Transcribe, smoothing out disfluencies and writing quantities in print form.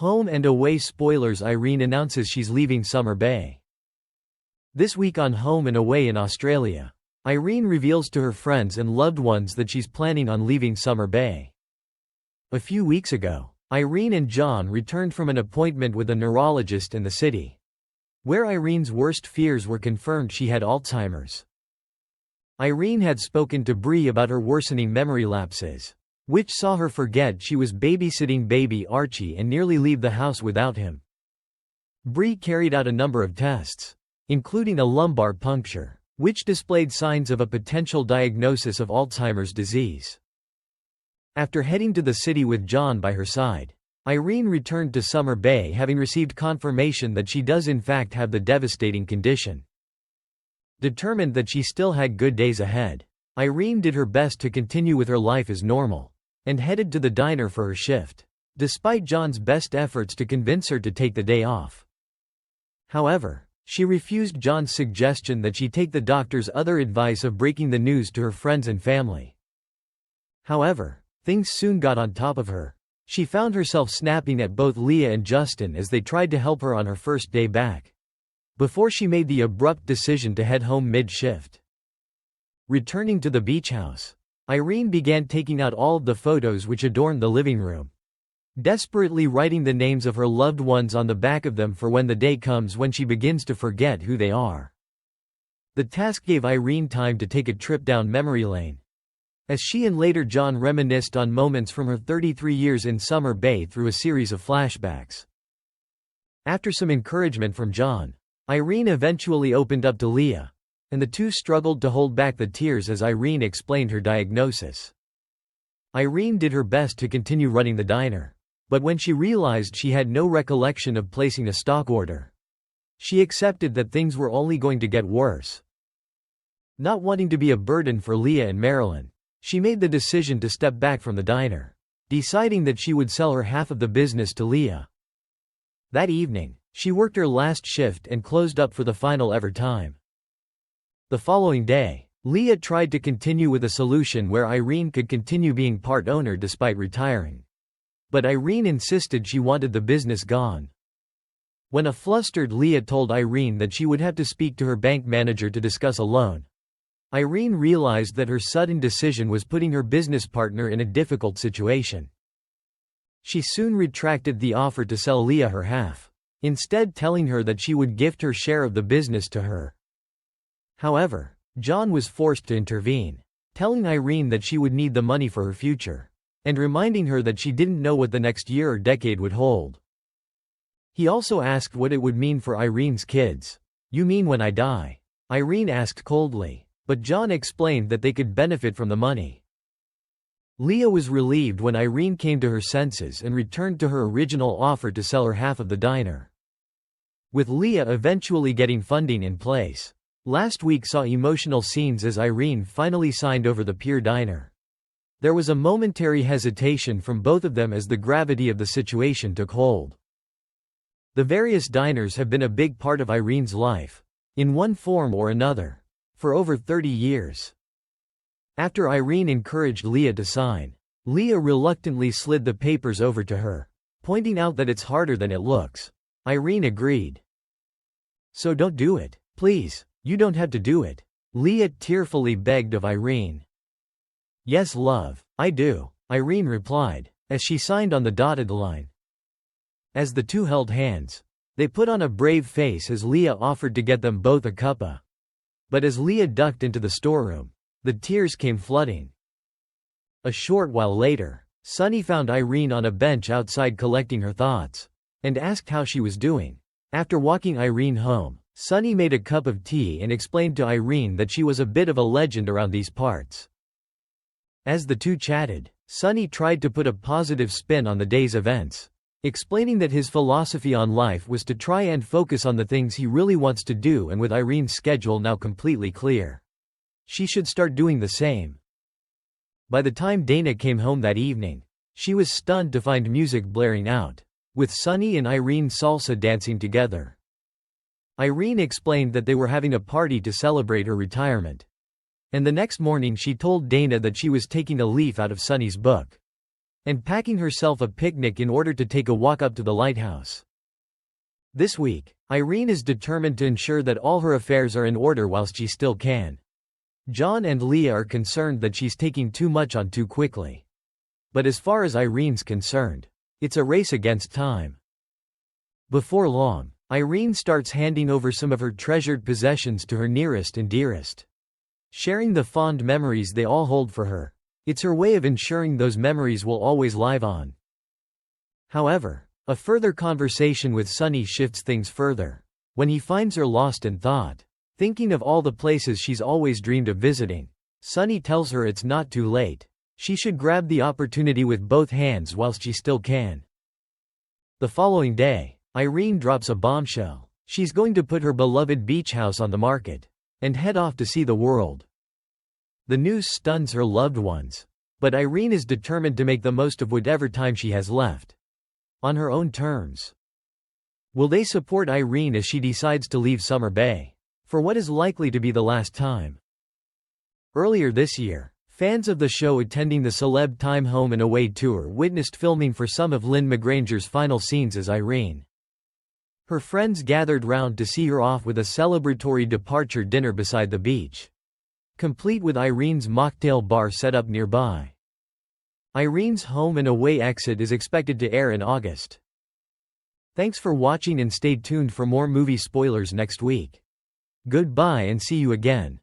Home and away spoilers. Irene announces she's leaving Summer Bay. This week on Home and Away in Australia, Irene reveals to her friends and loved ones that she's planning on leaving Summer Bay. A few weeks ago, Irene and John returned from an appointment with a neurologist in the city, where Irene's worst fears were confirmed. She had Alzheimer's. Irene had spoken to Bree about her worsening memory lapses, which saw her forget she was babysitting baby Archie and nearly leave the house without him. Bree carried out a number of tests, including a lumbar puncture, which displayed signs of a potential diagnosis of Alzheimer's disease. After heading to the city with John by her side, Irene returned to Summer Bay having received confirmation that she does in fact have the devastating condition. Determined that she still had good days ahead, Irene did her best to continue with her life as normal, and headed to the diner for her shift, despite John's best efforts to convince her to take the day off. However, she refused John's suggestion that she take the doctor's other advice of breaking the news to her friends and family. However, things soon got on top of her. She found herself snapping at both Leah and Justin as they tried to help her on her first day back, before she made the abrupt decision to head home mid-shift. Returning to the beach house, Irene began taking out all of the photos which adorned the living room, desperately writing the names of her loved ones on the back of them for when the day comes when she begins to forget who they are. The task gave Irene time to take a trip down memory lane, as she and later John reminisced on moments from her 33 years in Summer Bay through a series of flashbacks. After some encouragement from John, Irene eventually opened up to Leah, and the two struggled to hold back the tears as Irene explained her diagnosis. Irene did her best to continue running the diner, but when she realized she had no recollection of placing a stock order, she accepted that things were only going to get worse. Not wanting to be a burden for Leah and Marilyn, she made the decision to step back from the diner, deciding that she would sell her half of the business to Leah. That evening, she worked her last shift and closed up for the final ever time. The following day, Leah tried to continue with a solution where Irene could continue being part owner despite retiring. But Irene insisted she wanted the business gone. When a flustered Leah told Irene that she would have to speak to her bank manager to discuss a loan, Irene realized that her sudden decision was putting her business partner in a difficult situation. She soon retracted the offer to sell Leah her half, instead telling her that she would gift her share of the business to her. However, John was forced to intervene, telling Irene that she would need the money for her future, and reminding her that she didn't know what the next year or decade would hold. He also asked what it would mean for Irene's kids. "You mean when I die?" Irene asked coldly, but John explained that they could benefit from the money. Leah was relieved when Irene came to her senses and returned to her original offer to sell her half of the diner, with Leah eventually getting funding in place. Last week saw emotional scenes as Irene finally signed over the Pier Diner. There was a momentary hesitation from both of them as the gravity of the situation took hold. The various diners have been a big part of Irene's life, in one form or another, for over 30 years. After Irene encouraged Leah to sign, Leah reluctantly slid the papers over to her, pointing out that it's harder than it looks. Irene agreed. "So don't do it, please. You don't have to do it," Leah tearfully begged of Irene. "Yes, love, I do," Irene replied, as she signed on the dotted line. As the two held hands, they put on a brave face as Leah offered to get them both a cuppa. But as Leah ducked into the storeroom, the tears came flooding. A short while later, Sunny found Irene on a bench outside collecting her thoughts, and asked how she was doing. After walking Irene home, Sunny made a cup of tea and explained to Irene that she was a bit of a legend around these parts. As the two chatted, Sunny tried to put a positive spin on the day's events, explaining that his philosophy on life was to try and focus on the things he really wants to do, and with Irene's schedule now completely clear, she should start doing the same. By the time Dana came home that evening, she was stunned to find music blaring out, with Sunny and Irene salsa dancing together. Irene explained that they were having a party to celebrate her retirement, and the next morning she told Dana that she was taking a leaf out of Sunny's book. and packing herself a picnic in order to take a walk up to the lighthouse. This week, Irene is determined to ensure that all her affairs are in order whilst she still can. John and Leah are concerned that she's taking too much on too quickly. But as far as Irene's concerned, it's a race against time. Before long, Irene starts handing over some of her treasured possessions to her nearest and dearest. Sharing the fond memories they all hold for her. It's her way of ensuring those memories will always live on. However, a further conversation with Sonny shifts things further. When he finds her lost in thought, thinking of all the places she's always dreamed of visiting, Sonny tells her it's not too late. She should grab the opportunity with both hands whilst she still can. The following day, Irene drops a bombshell. She's going to put her beloved beach house on the market and head off to see the world. The news stuns her loved ones, but Irene is determined to make the most of whatever time she has left. On her own terms. Will they support Irene as she decides to leave Summer Bay for what is likely to be the last time? Earlier this year, fans of the show attending the Celeb Time Home and Away tour witnessed filming for some of Lynn McGranger's final scenes as Irene. Her friends gathered round to see her off with a celebratory departure dinner beside the beach, complete with Irene's mocktail bar set up nearby. Irene's Home and Away exit is expected to air in August. Thanks for watching and stay tuned for more movie spoilers next week. Goodbye and see you again.